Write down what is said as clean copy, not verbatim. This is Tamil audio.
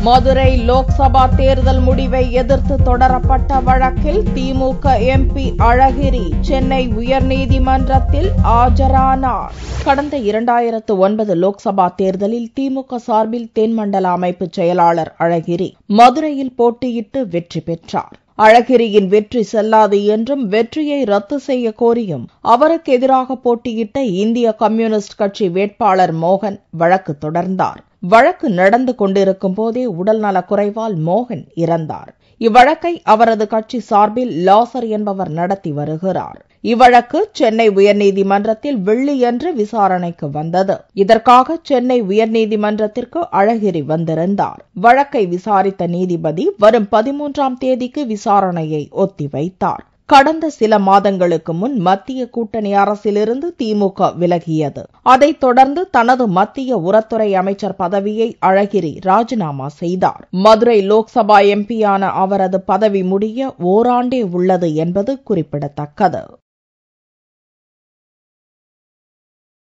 மதுரை லோக்சபா தேர்தல் முடிவை எதிர்த்து தொடரப்பட்ட வழக்கில் திமுக எம்பி அழகிரி சென்னை உயர்நீதிமன்றத்தில் ஆஜரானார். கடந்த 2009 லோக்சபா தேர்தலில் திமுக சார்பில் தென்மண்டல அமைப்பு செயலாளர் அழகிரி மதுரையில் போட்டியிட்டு வெற்றி பெற்றார். அழகிரியின் வெற்றி செல்லாது என்றும் வெற்றியை ரத்து செய்ய கோரியும் அவருக்கு எதிராக போட்டியிட்ட இந்திய கம்யூனிஸ்ட் கட்சி வேட்பாளர் மோகன் வழக்கு தொடர்ந்தார். வழக்கு நடந்து கொண்டிருக்கும் போதே உடல்நலக் குறைவால் மோகன் இறந்தார். இவ்வழக்கை அவரது கட்சி சார்பில் லாசர் என்பவர் நடத்தி வருகிறார். இவ்வழக்கு சென்னை உயர்நீதிமன்றத்தில் வெள்ளியன்று விசாரணைக்கு வந்தது. இதற்காக சென்னை உயர்நீதிமன்றத்திற்கு அழகிரி வந்திருந்தார். வழக்கை விசாரித்த நீதிபதி வரும் 13ஆம் தேதிக்கு விசாரணையை ஒத்திவைத்தார். கடந்த சில மாதங்களுக்கு முன் மத்திய கூட்டணி அரசிலிருந்து திமுக விலகியது. அதைத் தொடர்ந்து தனது மத்திய உரத்துறை அமைச்சர் பதவியை அழகிரி ராஜினாமா செய்தார். மதுரை லோக்சபா எம்பியான அவரது பதவி முடிய ஓராண்டே உள்ளது என்பது குறிப்பிடத்தக்கது.